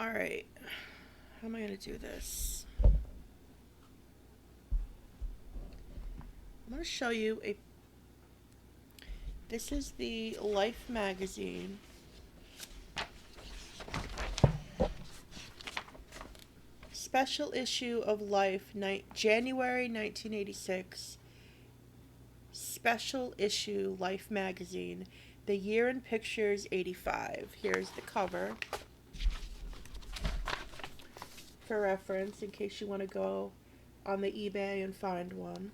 Alright. How am I going to do this? I'm going to show you a... This is the Life magazine. Special issue of Life, January 1986. Special issue Life magazine. The year in pictures 85. Here's the cover for reference in case you want to go on the eBay and find one.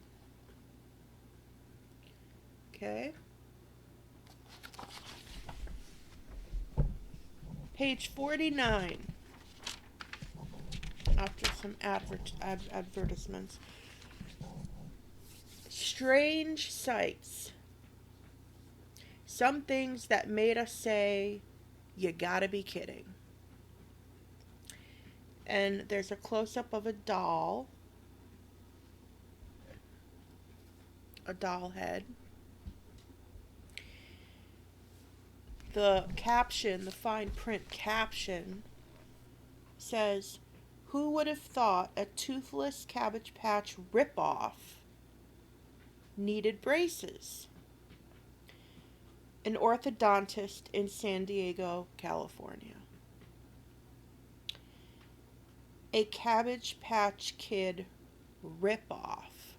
Okay. Page 49. After some advertisements. Strange sights. Some things that made us say, you gotta be kidding. And there's a close-up of a doll head. The caption, the fine print caption, says, "Who would have thought a toothless Cabbage Patch ripoff needed braces?" An orthodontist in San Diego, California. A Cabbage Patch Kid ripoff.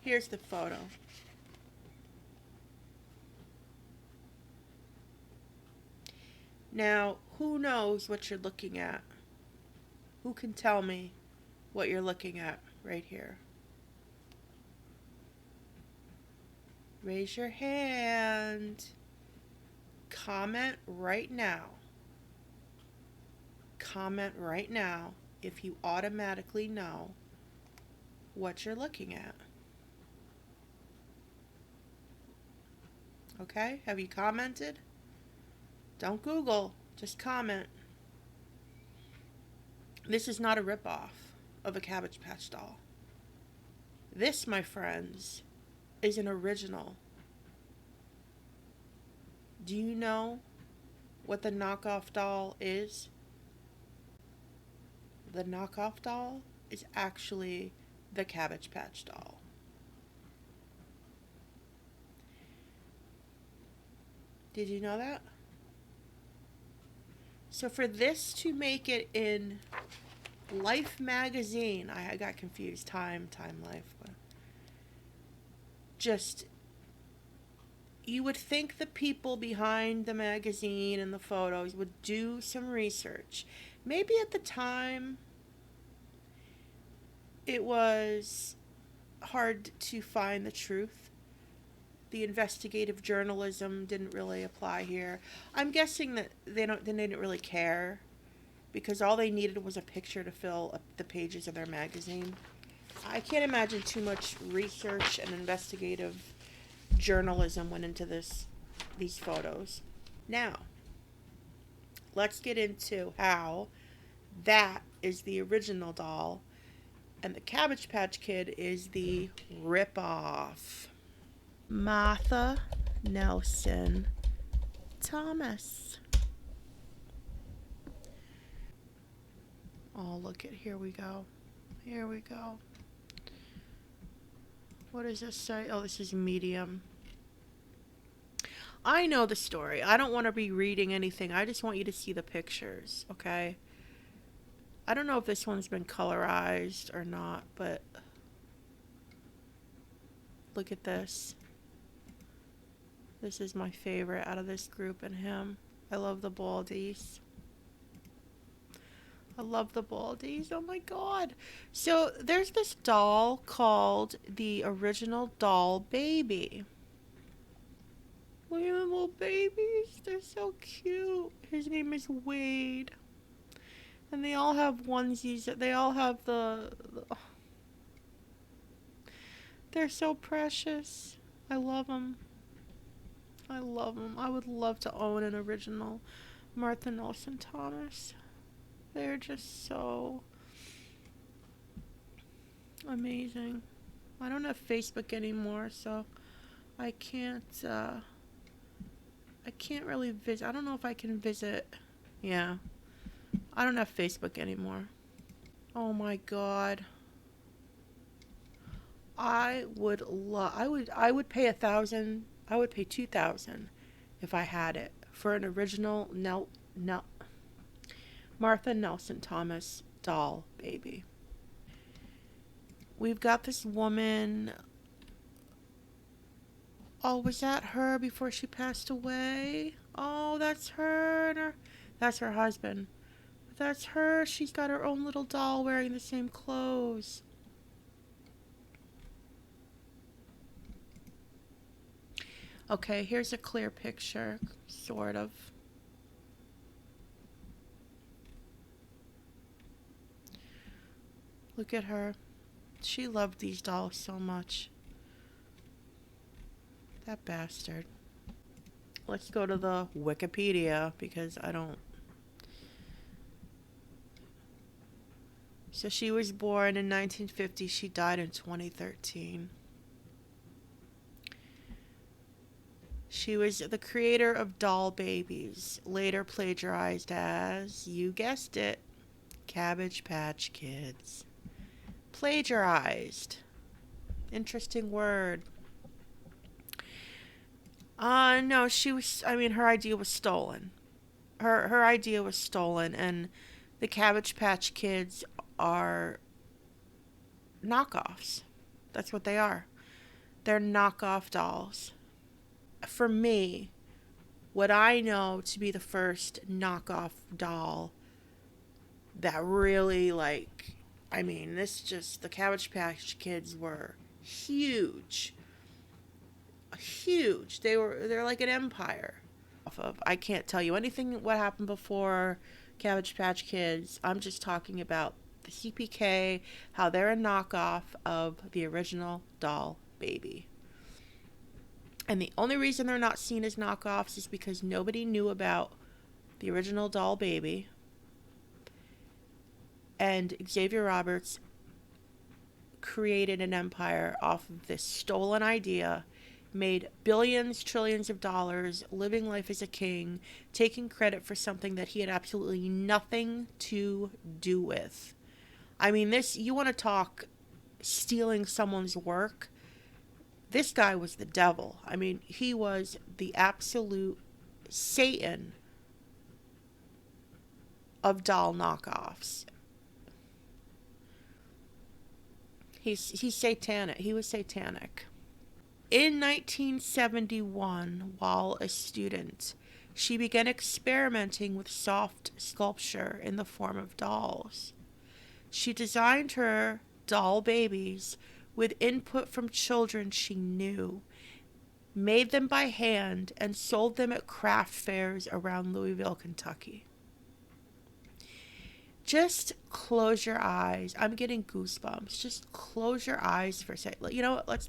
Here's the photo. Now, who knows what you're looking at? Who can tell me what you're looking at right here? Raise your hand. Comment right now. Comment right now if you automatically know what you're looking at. Okay? Have you commented? Don't Google. Just comment. This is not a ripoff of a Cabbage Patch doll. This, my friends, is an original. Do you know what the knockoff doll is? The knockoff doll is actually the Cabbage Patch doll. Did you know that? So for this to make it in Life magazine, I got confused. Time, Life. But just, you would think the people behind the magazine and the photos would do some research. Maybe at the time it was hard to find the truth. The investigative journalism didn't really apply here. I'm guessing that they didn't really care because all they needed was a picture to fill up the pages of their magazine. I can't imagine too much research and investigative journalism went into these photos. Now, let's get into how that is the original doll and the Cabbage Patch Kid is the ripoff. Martha Nelson Thomas. Oh, look at, here we go. Here we go. What does this say? Oh, this is medium. I know the story. I don't want to be reading anything. I just want you to see the pictures, okay? I don't know if this one's been colorized or not, but look at this. This is my favorite out of this group and him. I love the baldies. I love the baldies. Oh my god. So there's this doll called the original doll baby. Look at the little babies. They're so cute. His name is Wade. And they all have onesies. They all have they're so precious. I love them. I love them. I would love to own an original Martha Nelson Thomas. They're just so amazing. I don't have Facebook anymore, so I can't I can't really visit. I don't know if I can visit. Yeah. I don't have Facebook anymore. Oh my god. I would pay 1,000. I would pay 2,000 if I had it for an original Martha Nelson Thomas doll baby. We've got this woman. Oh, was that her before she passed away? Oh, that's her. That's her husband. That's her. She's got her own little doll wearing the same clothes. Okay, here's a clear picture, sort of. Look at her. She loved these dolls so much. That bastard. Let's go to the Wikipedia because I don't. So she was born in 1950. She died in 2013. She was the creator of Doll Babies, later plagiarized as, you guessed it, Cabbage Patch Kids. Plagiarized. Interesting word. No, her idea was stolen. Her idea was stolen, and the Cabbage Patch Kids are knockoffs. That's what they are. They're knockoff dolls. For me, what I know to be the first knockoff doll that really, the Cabbage Patch Kids were huge. Huge. They're like an empire. I can't tell you anything what happened before Cabbage Patch Kids. I'm just talking about the CPK, how they're a knockoff of the original doll baby. And the only reason they're not seen as knockoffs is because nobody knew about the original doll baby. And Xavier Roberts created an empire off of this stolen idea, made billions, trillions of dollars, living life as a king, taking credit for something that he had absolutely nothing to do with. I mean, you want to talk stealing someone's work? This guy was the devil. I mean, he was the absolute Satan of doll knockoffs. He's satanic. He was satanic. In 1971, while a student, she began experimenting with soft sculpture in the form of dolls. She designed her doll babies with input from children she knew, made them by hand, and sold them at craft fairs around Louisville, Kentucky. Just close your eyes. I'm getting goosebumps. Just close your eyes for a second. You know what? Let's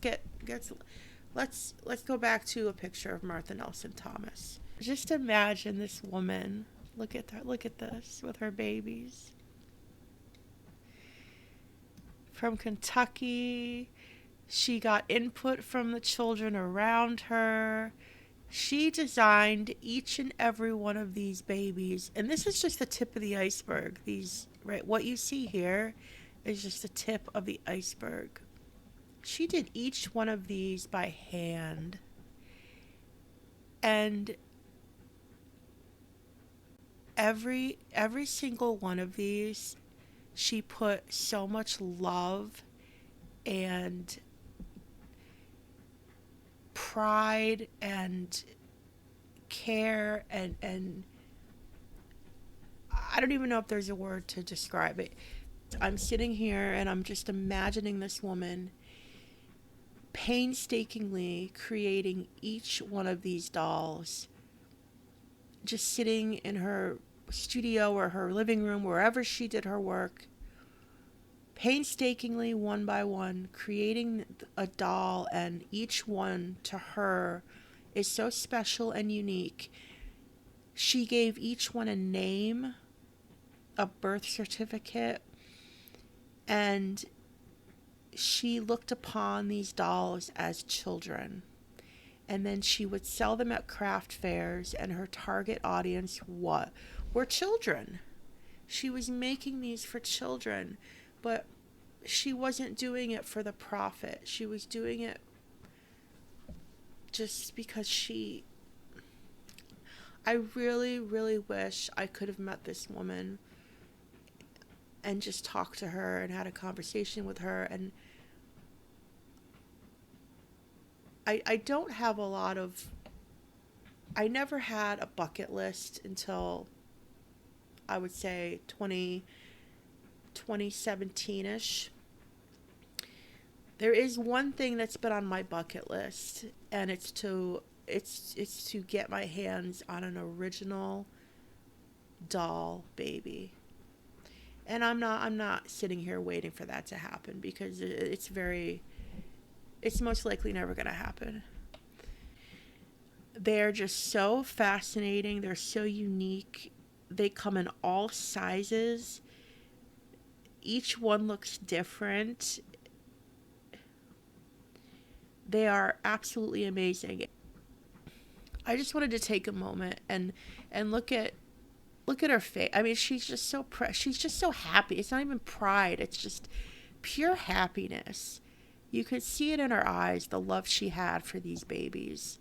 go back to a picture of Martha Nelson Thomas. Just imagine this woman. Look at her. Look at this with her babies. From Kentucky. She got input from the children around her. She designed each and every one of these babies. And this is just the tip of the iceberg. What you see here is just the tip of the iceberg. She did each one of these by hand. And every single one of these, she put so much love and pride and care and I don't even know if there's a word to describe it. I'm sitting here and I'm just imagining this woman painstakingly creating each one of these dolls, just sitting in her studio or her living room, wherever she did her work, painstakingly, one by one, creating a doll, and each one to her is so special and unique. She gave each one a name, a birth certificate, and she looked upon these dolls as children. and then she would sell them at craft fairs, and her target audience were children. She was making these for children, but she wasn't doing it for the profit. She was doing it just because I really, really wish I could have met this woman and just talked to her and had a conversation with her. And I don't have a lot of, I never had a bucket list until I would say 2017-ish. There is one thing that's been on my bucket list, and it's to get my hands on an original doll baby. And I'm not sitting here waiting for that to happen, because it's most likely never going to happen. They're just so fascinating. They're so unique. They come in all sizes. Each one looks different. They are absolutely amazing. I just wanted to take a moment and look at her face. I mean, she's just so she's just so happy. It's not even pride. It's just pure happiness. You could see it in her eyes, the love she had for these babies.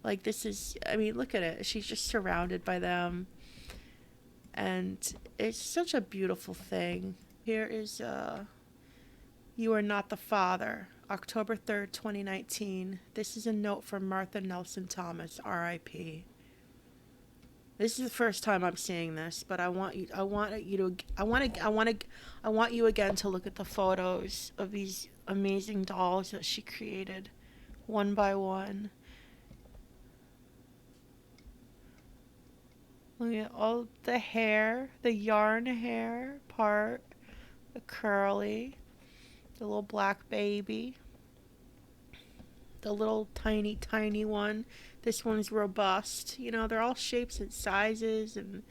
Like, this is, I mean, look at it. She's just surrounded by them. And it's such a beautiful thing. Here is You Are Not the Father, October 3rd, 2019. This is a note from Martha Nelson Thomas, R.I.P. This is the first time I'm seeing this, but I want you again to look at the photos of these amazing dolls that she created, one by one. Look at all the hair, the yarn hair part, the curly, the little black baby, the little tiny one. This one's robust. You know, they're all shapes and sizes. And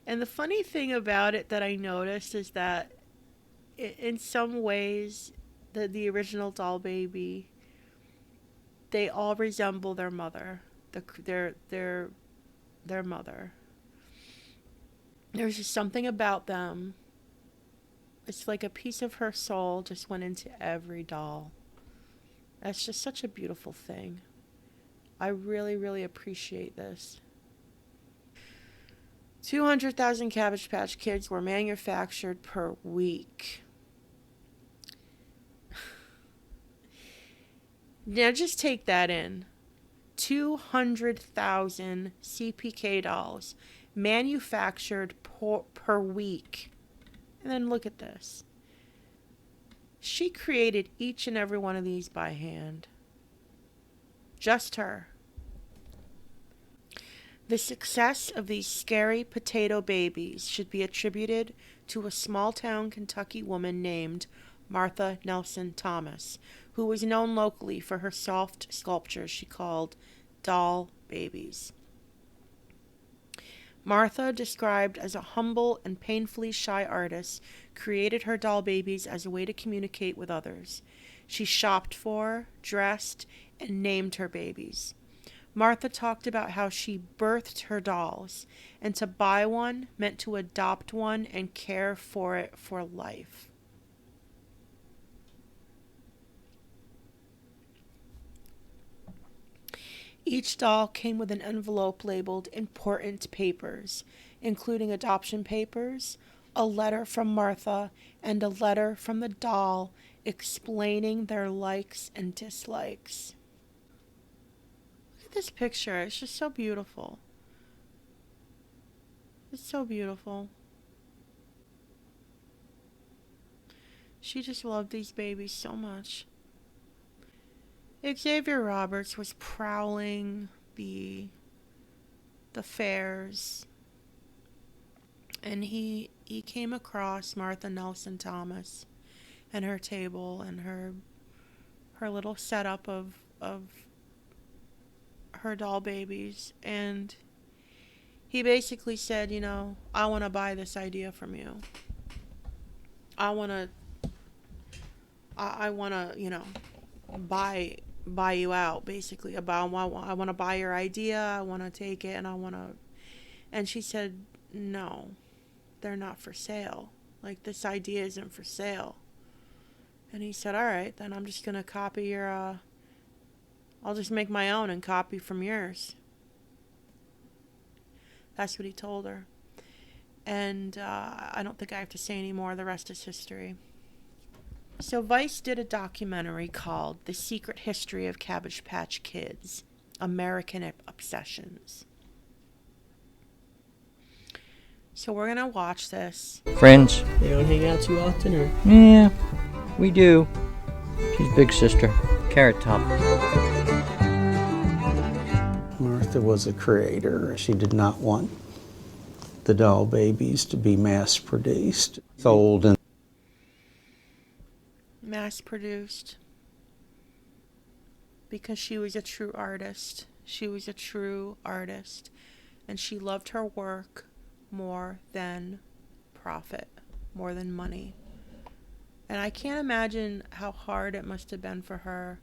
the funny thing about it that I noticed is that in some ways, the original doll baby, they all resemble their mother. Their mother. There's just something about them. It's like a piece of her soul just went into every doll. That's just such a beautiful thing. I really, really appreciate this. 200,000 Cabbage Patch Kids were manufactured per week. Now just take that in. 200,000 CPK dolls manufactured per week. And then look at this. She created each and every one of these by hand. Just her. The success of these scary potato babies should be attributed to a small-town Kentucky woman named Martha Nelson Thomas, who was known locally for her soft sculptures she called doll babies. Martha, described as a humble and painfully shy artist, created her doll babies as a way to communicate with others. She shopped for, dressed, and named her babies. Martha talked about how she birthed her dolls, and to buy one meant to adopt one and care for it for life. Each doll came with an envelope labeled important papers, including adoption papers, a letter from Martha, and a letter from the doll explaining their likes and dislikes. Look at this picture. It's just so beautiful. It's so beautiful. She just loved these babies so much. Xavier Roberts was prowling the fairs, and he came across Martha Nelson Thomas and her table and her little setup of her doll babies, and he basically said, you know, I want to buy this idea from you. I want to, you know, buy buy you out, basically. I want to buy your idea. I want to take it, and I want to. And she said, no, they're not for sale. Like, this idea isn't for sale. And he said, all right, then I'm just going to copy your, I'll just make my own and copy from yours. That's what he told her. And I don't think I have to say any more. The rest is history. So Vice did a documentary called The Secret History of Cabbage Patch Kids, American Obsessions. So we're going to watch this. Friends. They don't hang out too often, or? Yeah, we do. She's big sister. Carrot Top. Martha was a creator. She did not want the doll babies to be mass-produced, sold, and Mass-produced. Because she was a true artist. She was a true artist. And she loved her work more than profit, more than money. And I can't imagine how hard it must have been for her.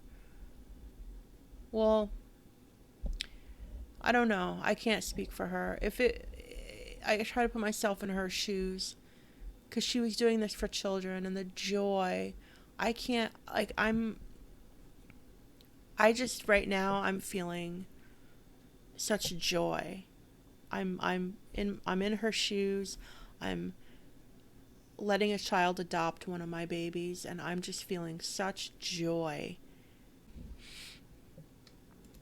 Well, I don't know. I can't speak for her. I try to put myself in her shoes, because she was doing this for children, and the joy. I can't, like, right now I'm feeling such joy. I'm in her shoes. I'm letting a child adopt one of my babies, and I'm just feeling such joy.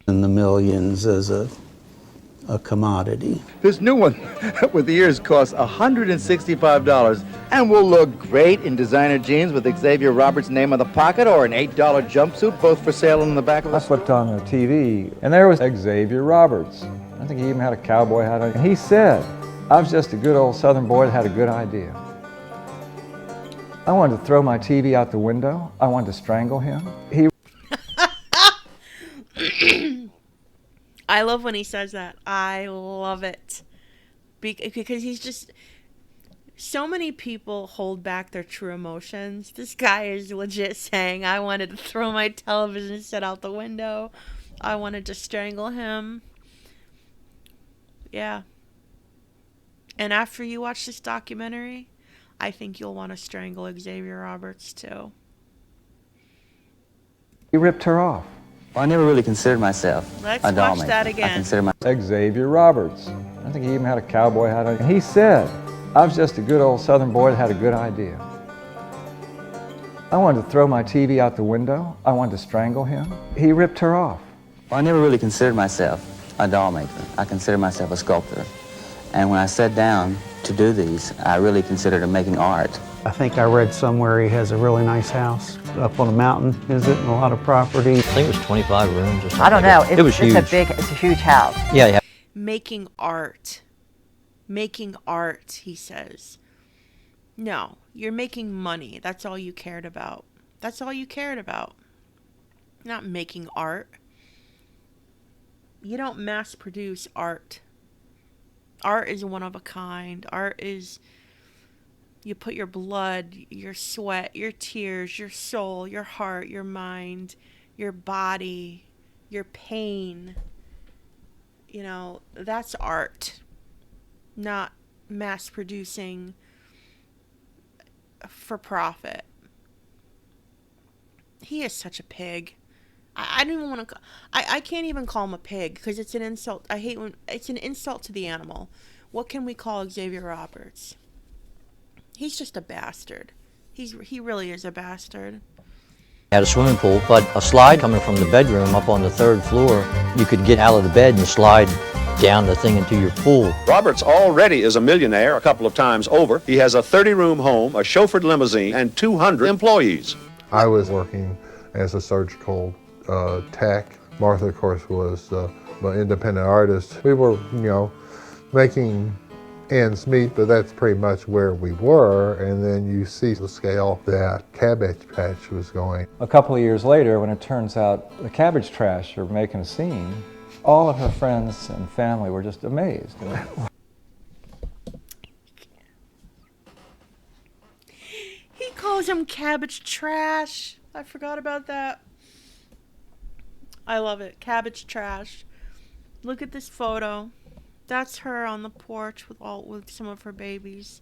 in the millions as a commodity. This new one with the ears costs $165 and will look great in designer jeans with Xavier Roberts' name on the pocket, or an $8 jumpsuit, both for sale in the back of the... I flipped on the TV, and there was Xavier Roberts. I think he even had a cowboy hat on. And he said, I was just a good old Southern boy that had a good idea. I wanted to throw my TV out the window. I wanted to strangle him. I love when he says that. I love it. Because he's just... So many people hold back their true emotions. This guy is legit saying, I wanted to throw my television set out the window. I wanted to strangle him. Yeah. And after you watch this documentary, I think you'll want to strangle Xavier Roberts too. He ripped her off. Well, I never really considered myself Let's a doll watch maker. that again. I consider myself... Xavier Roberts. I think he even had a cowboy hat on. And he said, I was just a good old Southern boy that had a good idea. I wanted to throw my TV out the window. I wanted to strangle him. He ripped her off. Well, I never really considered myself a doll maker. I consider myself a sculptor. And when I sat down to do these, I really considered it making art. I think I read somewhere he has a really nice house up on a mountain, is it? And a lot of property. I think it was 25 rooms or something. I don't know. It was huge. It's a huge house. Yeah. Making art. Making art, he says. No, you're making money. That's all you cared about. That's all you cared about. Not making art. You don't mass produce art. Art is one of a kind. Art is, you put your blood, your sweat, your tears, your soul, your heart, your mind, your body, your pain. You know, that's art. Not mass producing for profit. He is such a pig. I don't even want to. I can't even call him a pig because it's an insult. I hate when it's an insult to the animal. What can we call Xavier Roberts? He's just a bastard. He really is a bastard. Had a swimming pool, but a slide coming from the bedroom up on the 3rd floor. You could get out of the bed and slide down the thing into your pool. Roberts already is a millionaire a couple of times over. He has a 30-room home, a chauffeured limousine, and 200 employees. I was working as a surgical tech. Martha, of course, was an independent artist. We were, making ends meet, but that's pretty much where we were. And then you see the scale that Cabbage Patch was going. A couple of years later, when it turns out the Cabbage Trash are making a scene, all of her friends and family were just amazed. He calls him Cabbage Trash. I forgot about that. I love it. Cabbage trash. Look at this photo. That's her on the porch with some of her babies.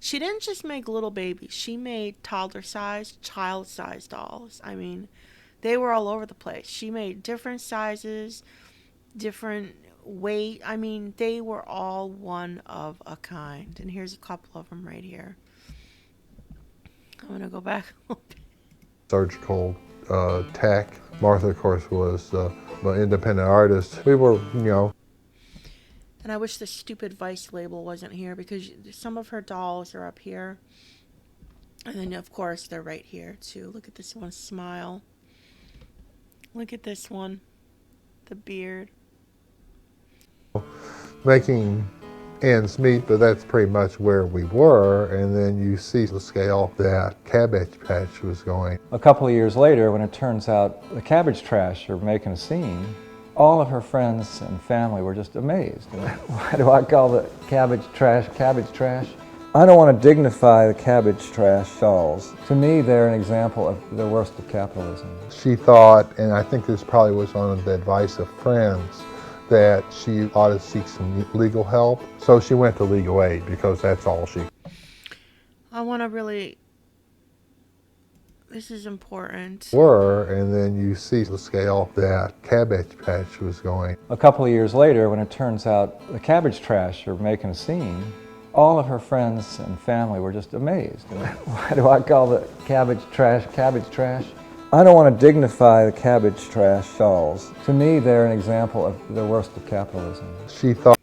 She didn't just make little babies. She made toddler-sized, child-sized dolls. I mean, they were all over the place. She made different sizes, different weight. I mean, they were all one of a kind. And here's a couple of them right here. I'm going to go back a little bit. Surgical tack. Martha, of course, was an independent artist. We were, And I wish the stupid Vice label wasn't here, because some of her dolls are up here. And then, of course, they're right here, too. Look at this one, Smile. Look at this one, the beard. Making ends meet, but that's pretty much where we were. And then you see the scale that Cabbage Patch was going. A couple of years later, when it turns out the Cabbage Trash are making a scene, all of her friends and family were just amazed. Why do I call the Cabbage Trash Cabbage Trash? I don't want to dignify the Cabbage Trash dolls. To me, they're an example of the worst of capitalism. She thought, and I think this probably was on the advice of friends, that she ought to seek some legal help. So she went to legal aid, because that's all she. I want to really... This is important. And then you see the scale that Cabbage Patch was going. A couple of years later, when it turns out the Cabbage Trash are making a scene, all of her friends and family were just amazed. Why do I call the Cabbage Trash Cabbage Trash? I don't want to dignify the Cabbage Trash dolls. To me, they're an example of the worst of capitalism. She thought.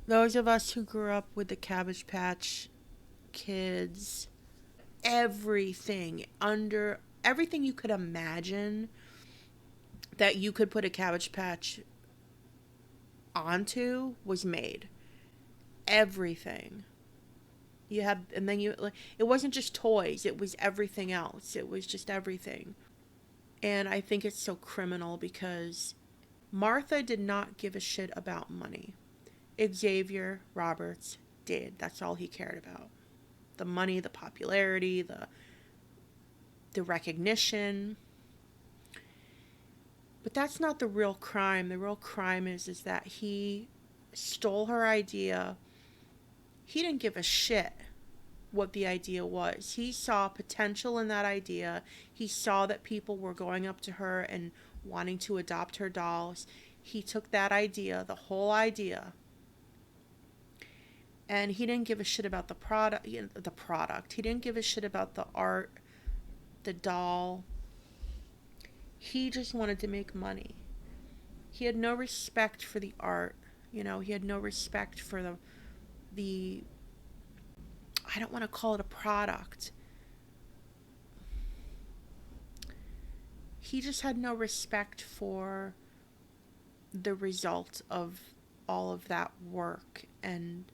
Those of us who grew up with the Cabbage Patch Kids, everything you could imagine that you could put a Cabbage Patch onto was made. Everything you had, and then it wasn't just toys, it was everything else. It was just everything. And I think it's so criminal, because Martha did not give a shit about money. Xavier Roberts did. That's all he cared about. The money, the popularity, the recognition. But that's not the real crime. The real crime is that he stole her idea. He didn't give a shit what the idea was. He saw potential in that idea. He saw that people were going up to her and wanting to adopt her dolls. He took that idea, the whole idea, and he didn't give a shit about the product. He didn't give a shit about the art, the doll. He just wanted to make money. He had no respect for the art. He had no respect for the I don't want to call it a product. He just had no respect for the result of all of that work, and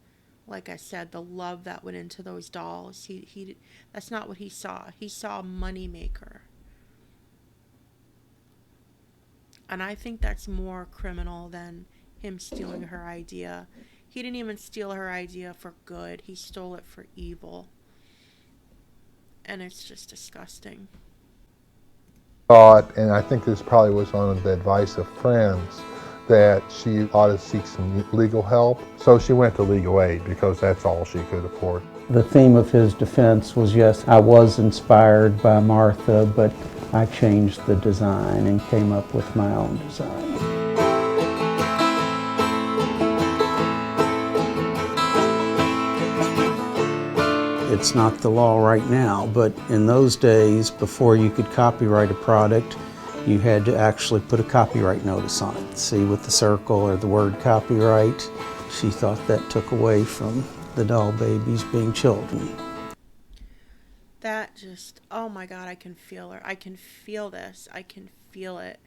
like I said, the love that went into those dolls. He that's not what he saw. He saw a money maker. And I think that's more criminal than him stealing her idea. He didn't even steal her idea for good. He stole it for evil. And it's just disgusting. Thought, and I think this probably was on the advice of friends, that she ought to seek some legal help. So she went to legal aid, because that's all she could afford. The theme of his defense was, yes, I was inspired by Martha, but I changed the design and came up with my own design. It's not the law right now, but in those days, before you could copyright a product, you had to actually put a copyright notice on it. See, with the circle or the word copyright, she thought that took away from the doll babies being children. That just, oh my God, I can feel her. I can feel this. I can feel it.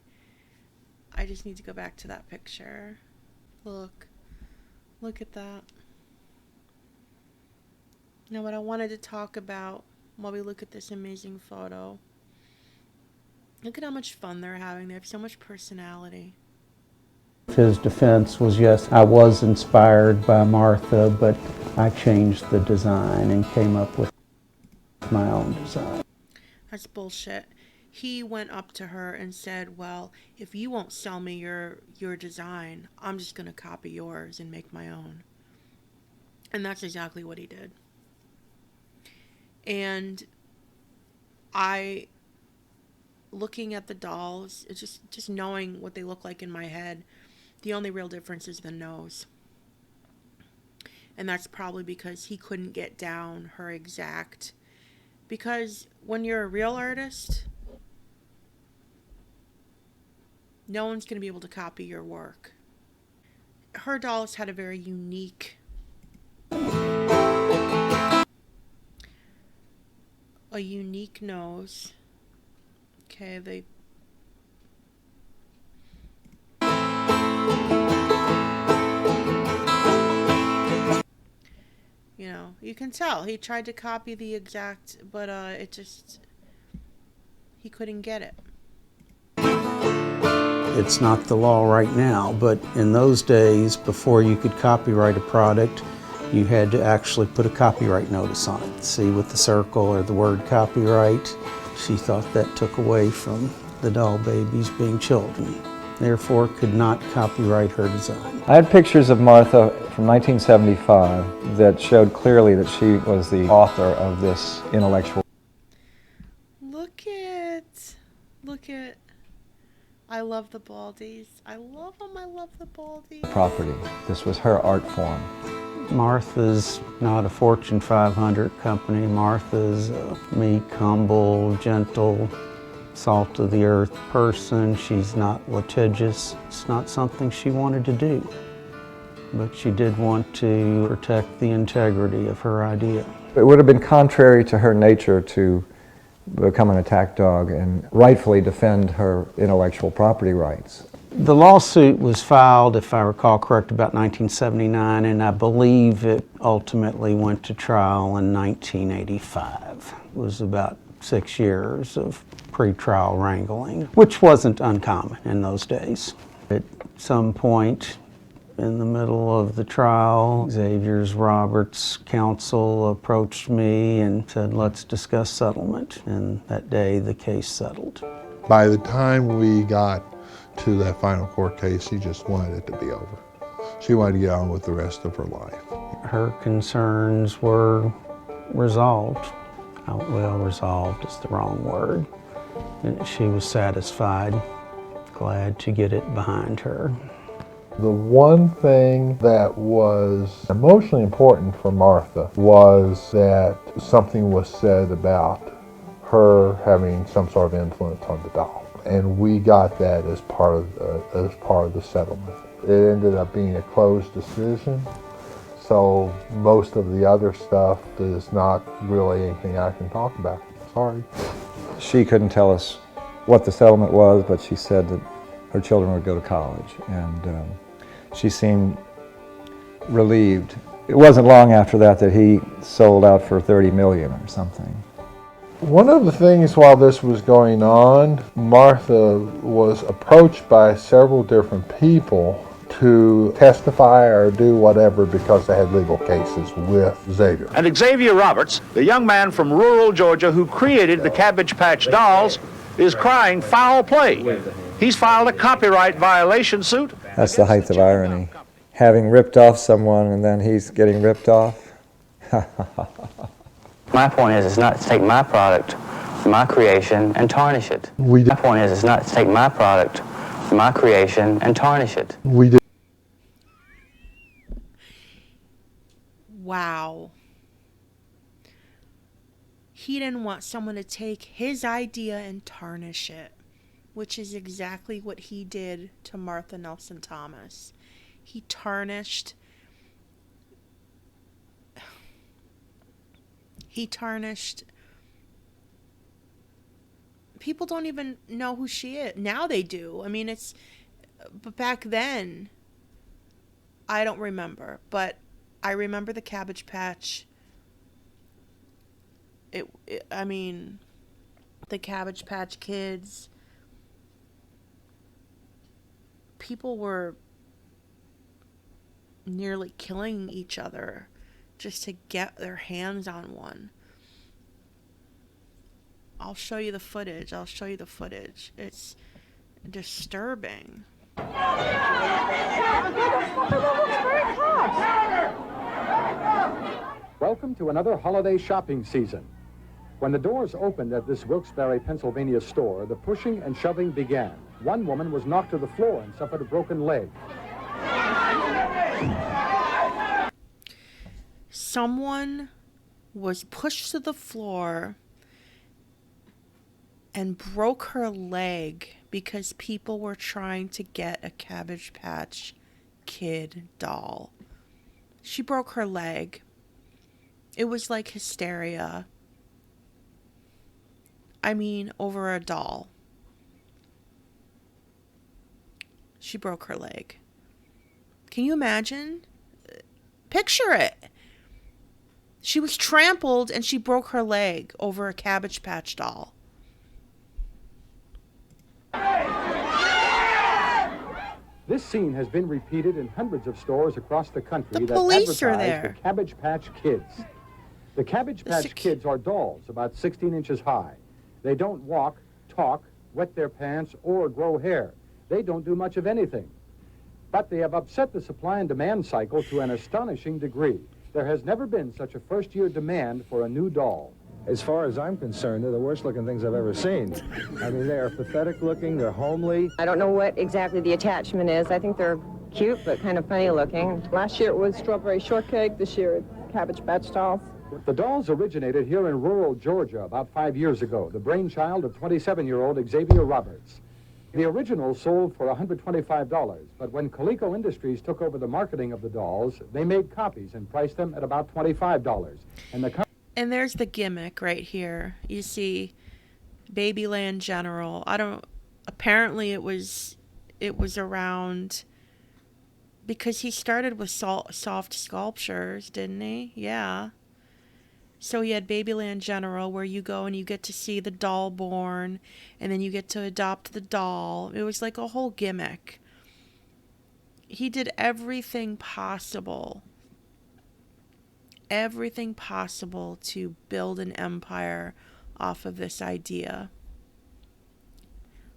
I just need to go back to that picture. Look at that. Now, what I wanted to talk about while we look at this amazing photo, look at how much fun they're having. They have so much personality. His defense was, yes, I was inspired by Martha, but I changed the design and came up with. My own design. That's bullshit. He went up to her and said, well, if you won't sell me your design, I'm just going to copy yours and make my own. And that's exactly what he did. And looking at the dolls, it's just knowing what they look like in my head, the only real difference is the nose. And that's probably because he couldn't get down her exact. Because when you're a real artist, no one's going to be able to copy your work. Her dolls had a very unique, nose. Okay, you know, you can tell he tried to copy the exact, but he couldn't get it. It's not the law right now, but in those days, before you could copyright a product, you had to actually put a copyright notice on it. See, with the circle or the word copyright, she thought that took away from the doll babies being children. Therefore, could not copyright her design. I had pictures of Martha from 1975 that showed clearly that she was the author of this intellectual. Look at. I love the baldies. I love them. I love the baldies. Property. This was her art form. Martha's not a Fortune 500 company. Martha's a meek, humble, gentle, salt-of-the-earth person. She's not litigious. It's not something she wanted to do. But she did want to protect the integrity of her idea. It would have been contrary to her nature to become an attack dog and rightfully defend her intellectual property rights. The lawsuit was filed, if I recall correct, about 1979, and I believe it ultimately went to trial in 1985. It was about 6 years of pre-trial wrangling, which wasn't uncommon in those days. At some point in the middle of the trial, Roberts' counsel approached me and said, let's discuss settlement. And that day, the case settled. By the time we got to that final court case, she just wanted it to be over. She wanted to get on with the rest of her life. Her concerns were resolved. Well, resolved is the wrong word. And she was satisfied, glad to get it behind her. The one thing that was emotionally important for Martha was that something was said about her having some sort of influence on the doll. And we got that as part of the settlement. It ended up being a closed decision, so most of the other stuff is not really anything I can talk about. Sorry. She couldn't tell us what the settlement was, but she said that her children would go to college, and she seemed relieved. It wasn't long after that that he sold out for $30 million or something. One of the things while this was going on, Martha was approached by several different people to testify or do whatever because they had legal cases with Xavier. And Xavier Roberts, the young man from rural Georgia who created the Cabbage Patch dolls, is crying foul play. He's filed a copyright violation suit. That's the height of irony. Having ripped off someone and then he's getting ripped off. My point is not to take my product, my creation, and tarnish it. My point is not to take my product, my creation, and tarnish it. We did. Wow. He didn't want someone to take his idea and tarnish it, which is exactly what he did to Martha Nelson Thomas. He tarnished people don't even know who she is. Now they do. I mean, but back then, I don't remember, but I remember the Cabbage Patch. I mean, the Cabbage Patch Kids. People were nearly killing each other just to get their hands on one. I'll show you the footage. It's disturbing. Welcome to another holiday shopping season. When the doors opened at this Wilkes-Barre, Pennsylvania store, the pushing and shoving began. One woman was knocked to the floor and suffered a broken leg. Someone was pushed to the floor and broke her leg because people were trying to get a Cabbage Patch Kid doll. She broke her leg. It was like hysteria. I mean, over a doll. She broke her leg. Can you imagine? Picture it. She was trampled and she broke her leg over a Cabbage Patch doll. This scene has been repeated in hundreds of stores across the country The that police are advertise there. the Cabbage Patch Kids. The Cabbage Patch Kids are dolls about 16 inches high. They don't walk, talk, wet their pants, or grow hair. They don't do much of anything. But they have upset the supply and demand cycle to an astonishing degree. There has never been such a first-year demand for a new doll. As far as I'm concerned, they're the worst-looking things I've ever seen. I mean, they are pathetic-looking, they're homely. I don't know what exactly the attachment is. I think they're cute, but kind of funny-looking. Last year it was strawberry shortcake. This year it's Cabbage Patch dolls. The dolls originated here in rural Georgia about 5 years ago, the brainchild of 27-year-old Xavier Roberts. The originals sold for $125, but when Coleco Industries took over the marketing of the dolls, they made copies and priced them at about $25. And there's the gimmick right here. You see Babyland General. Apparently it was around, because he started with soft sculptures, didn't he? Yeah. So he had Babyland General, where you go and you get to see the doll born, and then you get to adopt the doll. It was like a whole gimmick. He did everything possible to build an empire off of this idea.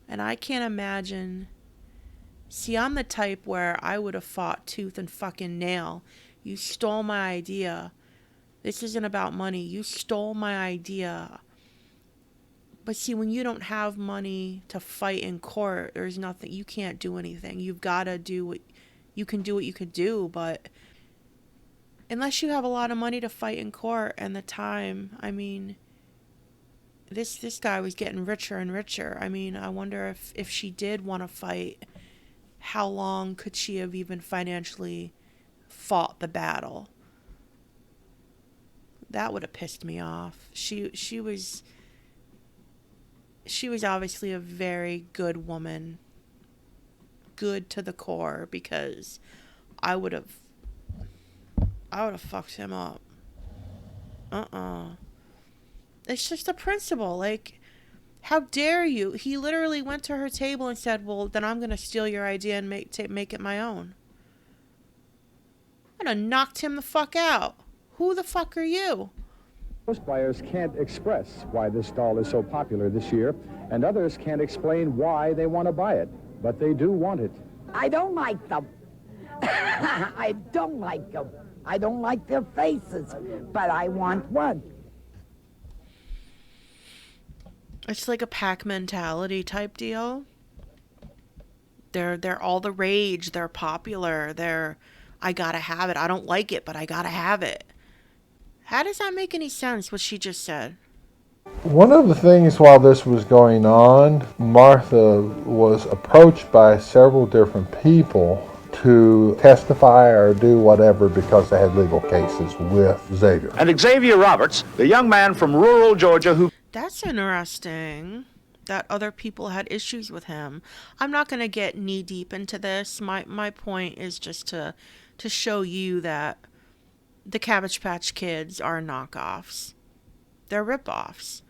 And I can't imagine. See, I'm the type where I would have fought tooth and fucking nail. You stole my idea. This isn't about money. You stole my idea. But see, when you don't have money to fight in court, there's nothing. You can't do anything. You've got to do what you can do, but unless you have a lot of money to fight in court and the time, I mean, this guy was getting richer and richer. I mean, I wonder if she did want to fight, how long could she have even financially fought the battle? That would have pissed me off. She was obviously a very good woman. Good to the core, because I would have fucked him up. It's just a principle. Like, how dare you? He literally went to her table and said, well, then I'm going to steal your idea and make it my own. I'd have knocked him the fuck out. Who the fuck are you? Most buyers can't express why this doll is so popular this year, and others can't explain why they want to buy it, but they do want it. I don't like them. I don't like them. I don't like their faces, but I want one. It's like a pack mentality type deal. They're all the rage. They're popular. I gotta have it. I don't like it, but I gotta have it. How does that make any sense, what she just said? One of the things while this was going on, Martha was approached by several different people to testify or do whatever because they had legal cases with Xavier. And Xavier Roberts, the young man from rural Georgia who... That's interesting that other people had issues with him. I'm not going to get knee deep into this. My point is just to show you that the Cabbage Patch Kids are knockoffs. They're rip-offs.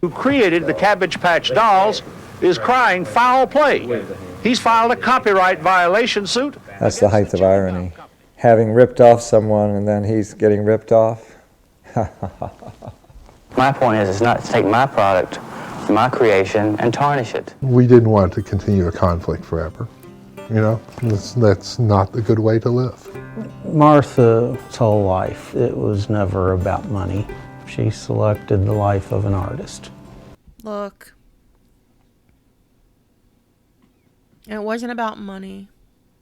Who created the Cabbage Patch dolls is crying foul play. He's filed a copyright violation suit. That's the height of irony. Having ripped off someone and then he's getting ripped off. My point is not to take my product, my creation, and tarnish it. We didn't want to continue a conflict forever. You know, that's not a good way to live. Martha's whole life, it was never about money. She selected the life of an artist. Look. It wasn't about money.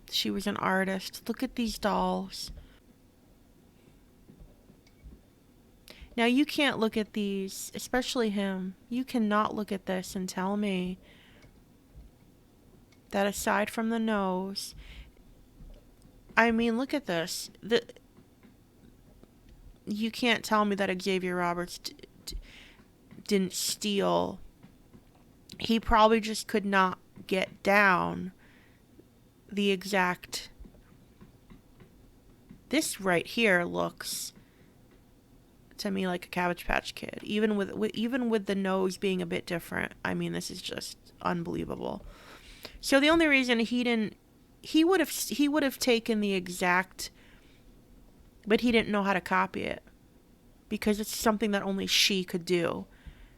She was an artist. Look at these dolls. Now you can't look at these, especially him. You cannot look at this and tell me that aside from the nose, I mean, look at this. You can't tell me that Xavier Roberts didn't steal. He probably just could not get down the exact. This right here looks to me like a Cabbage Patch Kid, even with the nose being a bit different. I mean, this is just unbelievable. So the only reason he would have taken the exact, but he didn't know how to copy it because it's something that only she could do.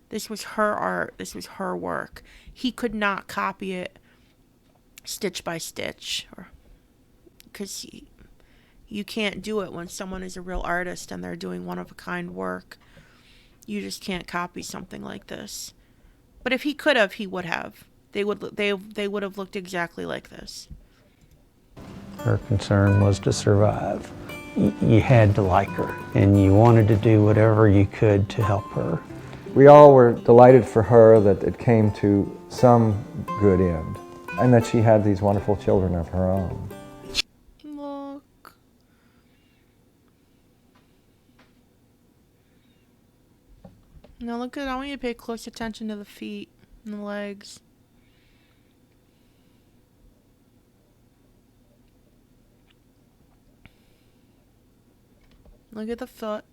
This was her art. This was her work. He could not copy it stitch by stitch, because you can't do it when someone is a real artist and they're doing one-of-a-kind work. You just can't copy something like this. But if he could have, he would have. They would have looked exactly like this. Her concern was to survive. You had to like her, and you wanted to do whatever you could to help her. We all were delighted for her that it came to some good end, and that she had these wonderful children of her own. Look. Now look at, I want you to pay close attention to the feet and the legs. Look at the foot.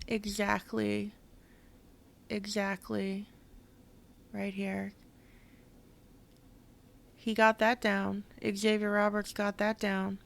Exactly right here. He got that down. Xavier Roberts got that down.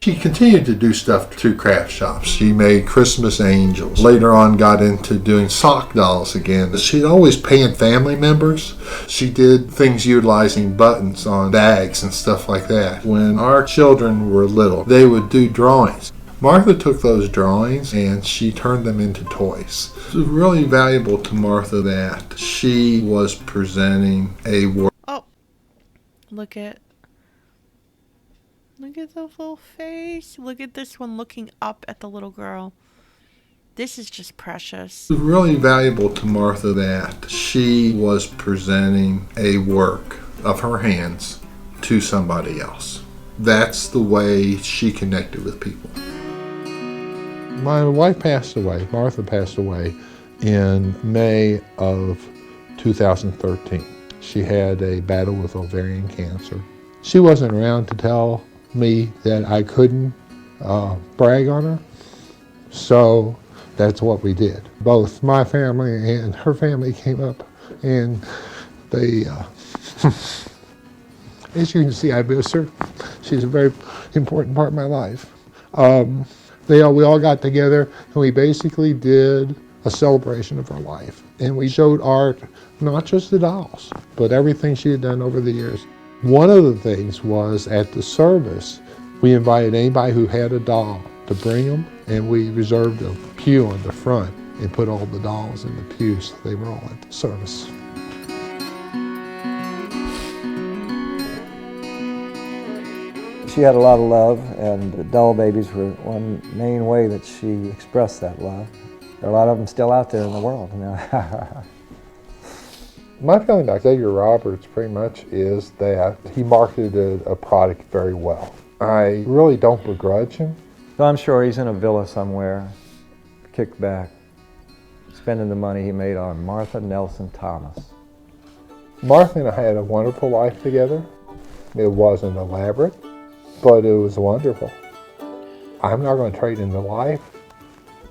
She continued to do stuff through craft shops. She made Christmas angels. Later on got into doing sock dolls again. She'd always paying family members. She did things utilizing buttons on bags and stuff like that. When our children were little, they would do drawings. Martha took those drawings and she turned them into toys. It was really valuable to Martha that she was presenting a work. Oh, look at the little face. Look at this one looking up at the little girl. This is just precious. It was really valuable to Martha that she was presenting a work of her hands to somebody else. That's the way she connected with people. My wife passed away. Martha passed away in May of 2013. She had a battle with ovarian cancer. She wasn't around to tell me that I couldn't brag on her, so that's what we did. Both my family and her family came up, and they, as you can see, I miss her. She's a very important part of my life. We all got together and we basically did a celebration of her life. And we showed art, not just the dolls, but everything she had done over the years. One of the things was at the service, we invited anybody who had a doll to bring them, and we reserved a pew in the front and put all the dolls in the pew so they were all at the service. She had a lot of love, and the doll babies were one main way that she expressed that love. There are a lot of them still out there in the world now. My feeling about Xavier Roberts pretty much is that he marketed a product very well. I really don't begrudge him. So I'm sure he's in a villa somewhere, kicked back, spending the money he made on Martha Nelson Thomas. Martha and I had a wonderful life together. It wasn't elaborate, but it was wonderful. I'm not going to trade in the life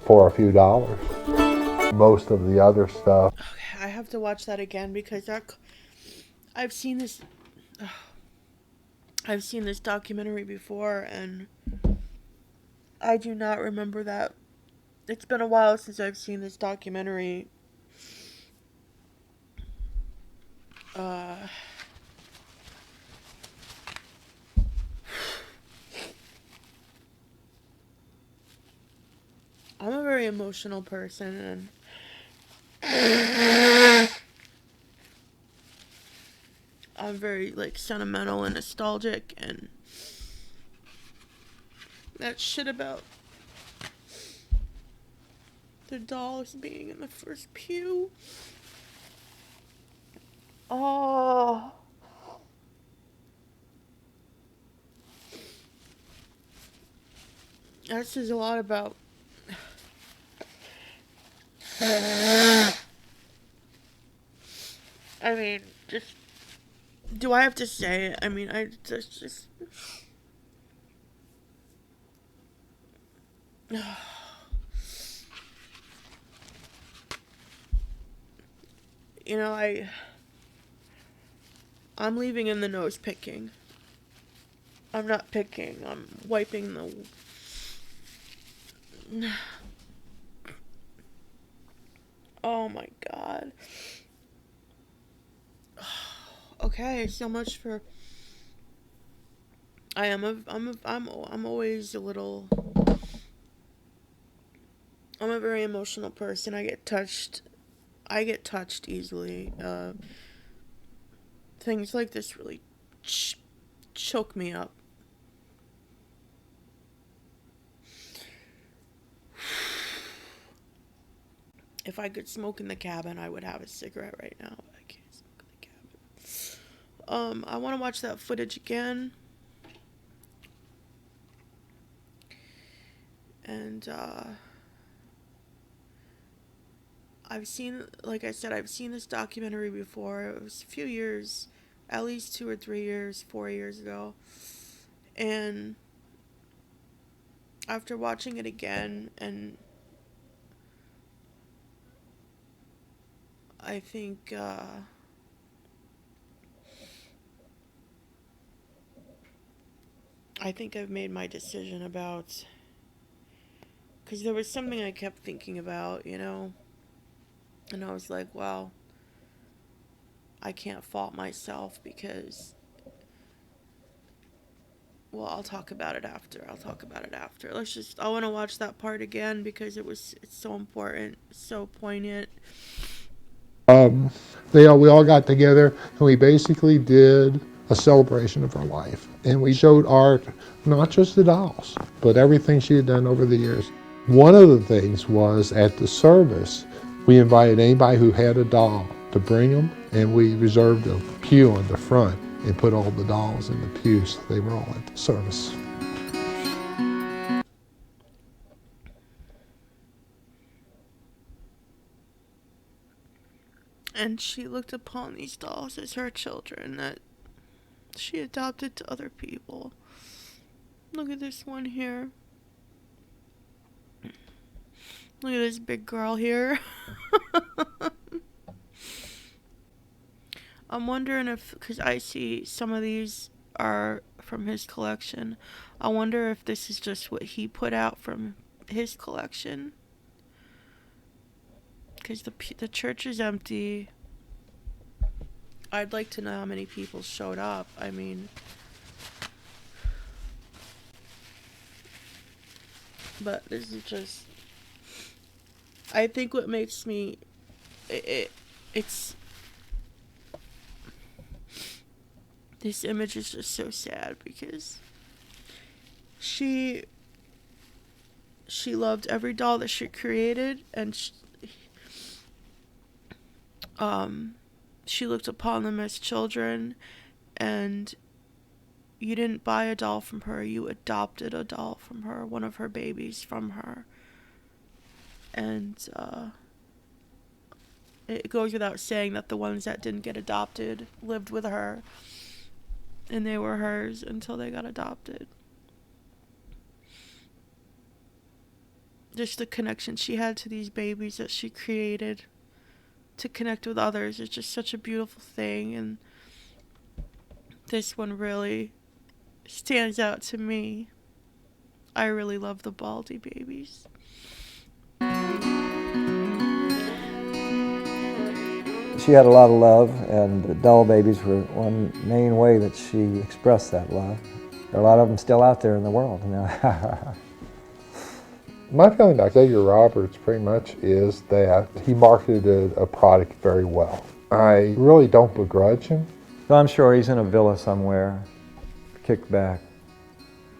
for a few dollars. Most of the other stuff. Okay, I have to watch that again because I've seen this documentary before, and I do not remember that It's been a while since I've seen this documentary. I'm a very emotional person, and I'm very, like, sentimental and nostalgic, and that shit about the dolls being in the first pew. Oh. That says a lot about I mean, just, do I have to say it? I mean, I just you know, I'm leaving in the nose picking. I'm not picking, I'm wiping the... Oh my god. Okay, so much for... I'm always a little... I'm a very emotional person. I get touched easily. Things like this really choke me up. If I could smoke in the cabin, I would have a cigarette right now, but I can't smoke in the cabin. I want to watch that footage again. And, I've seen, like I said, I've seen this documentary before. It was a few years, at least 2 or 3 years, 4 years ago. And after watching it again, and I think, I've made my decision about, because there was something I kept thinking about, you know, and I was like, well, I can't fault myself because, well, I'll talk about it after. I want to watch that part again because it's so important, so poignant. We all got together and we basically did a celebration of her life. And we showed art, not just the dolls, but everything she had done over the years. One of the things was at the service, we invited anybody who had a doll to bring them, and we reserved a pew in the front and put all the dolls in the pews. They were all at the service. And she looked upon these dolls as her children that she adopted to other people. Look at this one here. Look at this big girl here. I'm wondering if, because I see some of these are from his collection, I wonder if this is just what he put out from his collection. Because the church is empty. I'd like to know how many people showed up. I mean, but this is just, I think what makes me, it's, this image is just so sad because she loved every doll that she created, and she looked upon them as children, and you didn't buy a doll from her, you adopted a doll from her, one of her babies from her. And it goes without saying that the ones that didn't get adopted lived with her, and they were hers until they got adopted. Just the connection she had to these babies that she created to connect with others is just such a beautiful thing, and this one really stands out to me. I really love the Baldy babies. She had a lot of love, and the doll babies were one main way that she expressed that love. There are a lot of them still out there in the world. You know? My feeling about Xavier Roberts pretty much is that he marketed a product very well. I really don't begrudge him. So I'm sure he's in a villa somewhere, kicked back,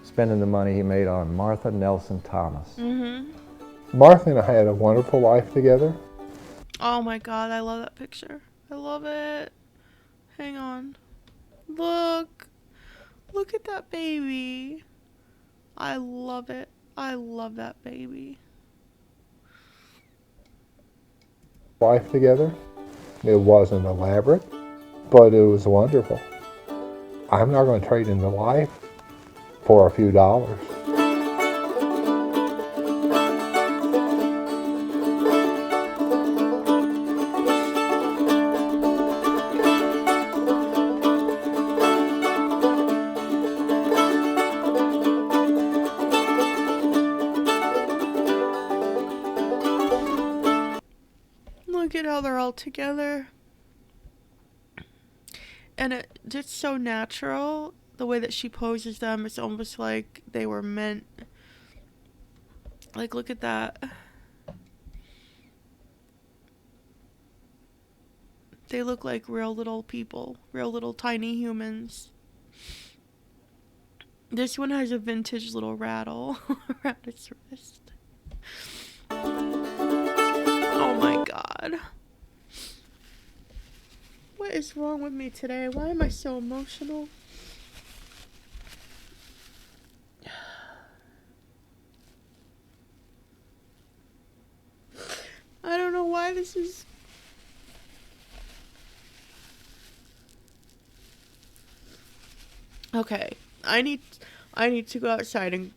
spending the money he made on Martha Nelson Thomas. Mm-hmm. Martha and I had a wonderful life together. Oh my God, I love that picture. I love it. Hang on. Look. Look at that baby. I love it. I love that baby. Life together. It wasn't elaborate, but it was wonderful. I'm not going to trade in the life for a few dollars. Look at how they're all together. And it's so natural. The way that she poses them, it's almost like they were meant. Like, look at that. They look like real little people. Real little tiny humans. This one has a vintage little rattle around its wrist. Oh my God. What is wrong with me today? Why am I so emotional? I don't know why this is... Okay, I need to go outside and...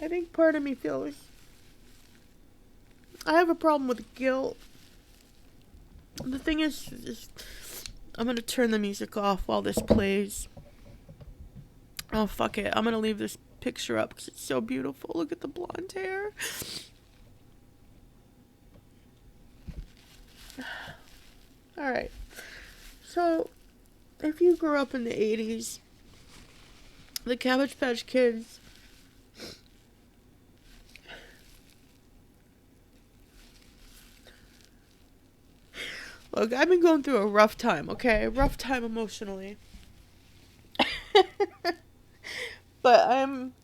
I think part of me feels... I have a problem with guilt. The thing is I'm gonna turn the music off while this plays. Oh, fuck it. I'm gonna leave this picture up because it's so beautiful. Look at the blonde hair. Alright. So, if you grew up in the 80s, the Cabbage Patch Kids... Look, I've been going through a rough time, okay? A rough time emotionally. But I'm...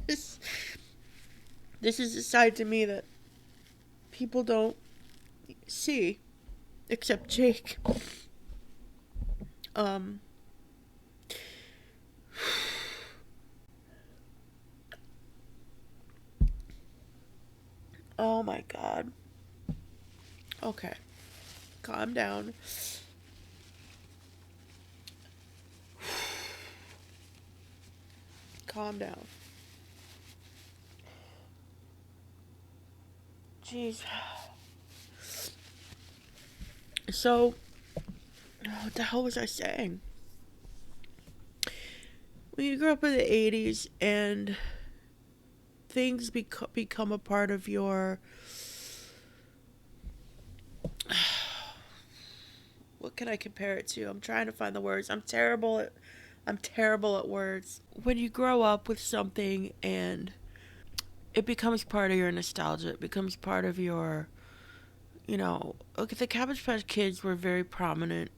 This is a side to me that people don't see, except Jake. Oh my God. Okay. Calm down. Calm down. Jeez. So, what the hell was I saying? When you grew up in the 80s and things become a part of your... What can I compare it to? I'm trying to find the words. I'm terrible at words. When you grow up with something and it becomes part of your nostalgia, it becomes part of your, you know, okay, the Cabbage Patch Kids were very prominent.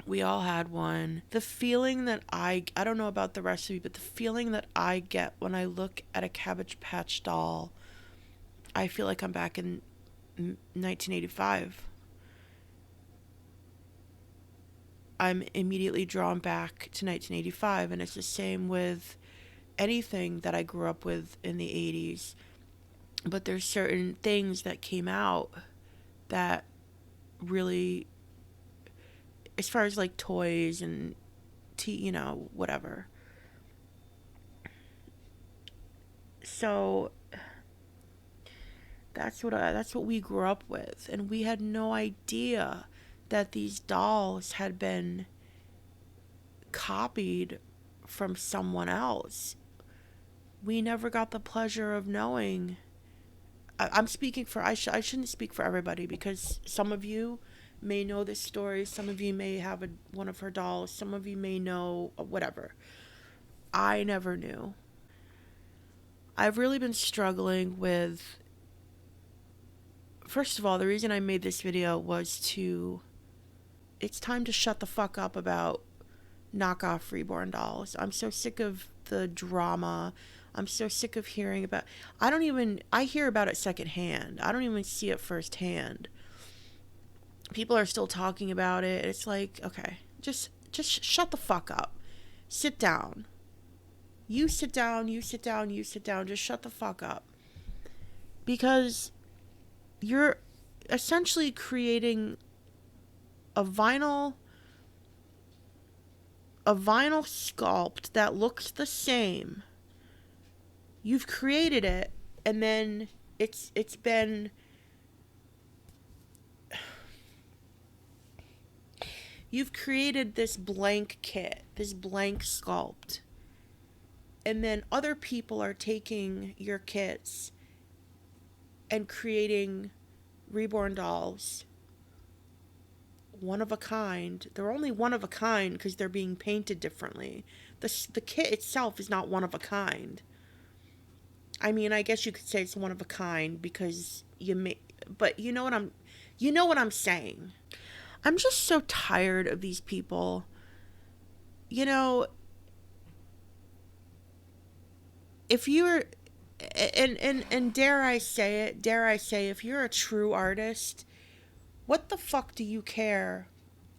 We all had one. The feeling that I don't know about the rest of you, but the feeling that I get when I look at a Cabbage Patch doll, I feel like I'm back in 1985. I'm immediately drawn back to 1985, and it's the same with anything that I grew up with in the 80s. But there's certain things that came out that really, as far as like toys and you know, whatever. So that's what we grew up with, and we had no idea that these dolls had been copied from someone else. We never got the pleasure of knowing. I'm speaking for, I shouldn't speak for everybody, because some of you may know this story. Some of you may have one of her dolls. Some of you may know whatever. I never knew. I've really been struggling with, first of all, the reason I made this video was it's time to shut the fuck up about knockoff Reborn dolls. I'm so sick of the drama. I'm so sick of hearing about, I hear about it secondhand. I don't even see it firsthand. People are still talking about it. It's like, okay, just shut the fuck up. Sit down. You sit down, you sit down, you sit down. Just shut the fuck up. Because you're essentially creating a vinyl sculpt that looks the same. You've created it, and then it's been, you've created this blank kit, this blank sculpt, and then other people are taking your kits and creating Reborn dolls, one of a kind. They're only one of a kind because they're being painted differently. The kit itself is not one of a kind. I mean, I guess you could say it's one of a kind because but you know what I'm saying. I'm just so tired of these people. You know, if you're, and dare I say, if you're a true artist, what the fuck do you care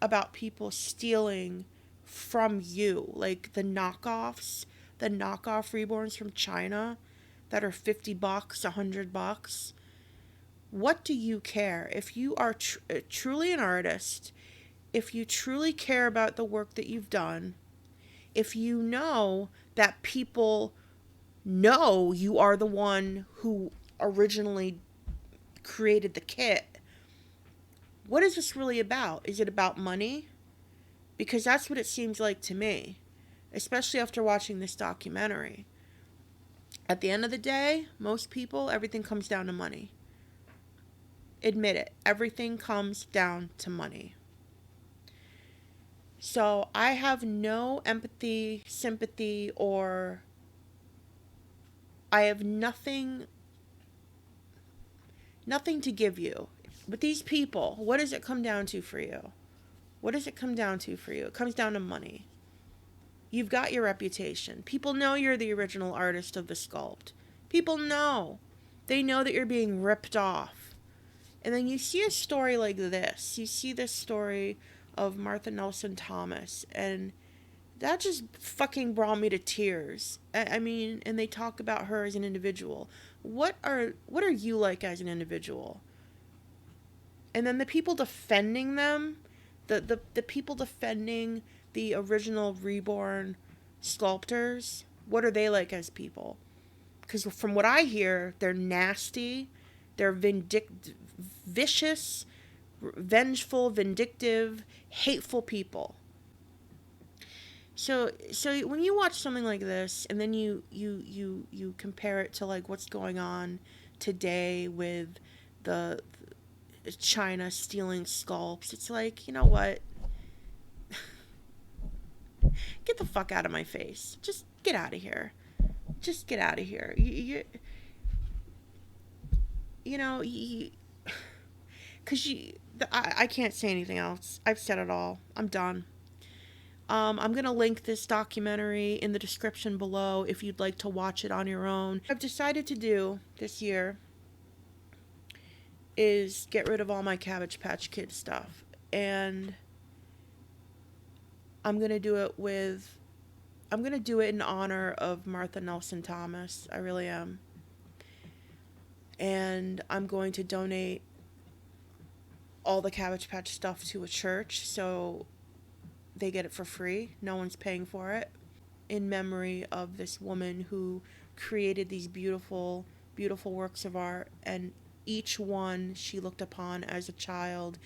about people stealing from you? Like the knockoff Reborns from China that are $50, $100. What do you care? If you are truly an artist, if you truly care about the work that you've done, if you know that people know you are the one who originally created the kit, what is this really about? Is it about money? Because that's what it seems like to me, especially after watching this documentary. At the end of the day, most people, everything comes down to money. Admit it. Everything comes down to money. So I have no empathy, sympathy, or I have nothing to give you. But these people, what does it come down to for you? What does it come down to for you? It comes down to money. You've got your reputation. People know you're the original artist of the sculpt. People know. They know that you're being ripped off. And then you see a story like this. You see this story of Martha Nelson Thomas, and that just fucking brought me to tears. I mean, and they talk about her as an individual. What are you like as an individual? And then the people defending them, the people defending the original Reborn sculptors, what are they like as people? Because from what I hear, they're nasty, they're vicious, vengeful, vindictive, hateful people. So when you watch something like this, and then you compare it to like what's going on today with the China stealing sculpts, it's like, you know what? Get the fuck out of my face. Just get out of here. Just get out of here. I can't say anything else. I've said it all. I'm done. I'm going to link this documentary in the description below if you'd like to watch it on your own. What I've decided to do this year is get rid of all my Cabbage Patch Kid stuff. And I'm going to do it in honor of Martha Nelson Thomas. I really am. And I'm going to donate all the Cabbage Patch stuff to a church, so they get it for free. No one's paying for it. In memory of this woman who created these beautiful, beautiful works of art, and each one she looked upon as a child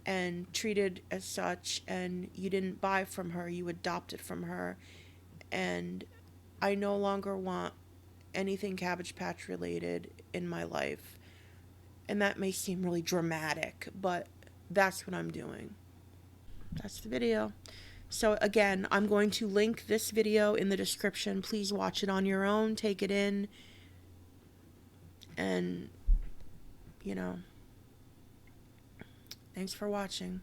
and treated as such, and you didn't buy from her, you adopted from her. And I no longer want anything Cabbage Patch related in my life. And that may seem really dramatic, but that's what I'm doing. That's the video. So again, I'm going to link this video in the description. Please watch it on your own, take it in, and, you know, thanks for watching.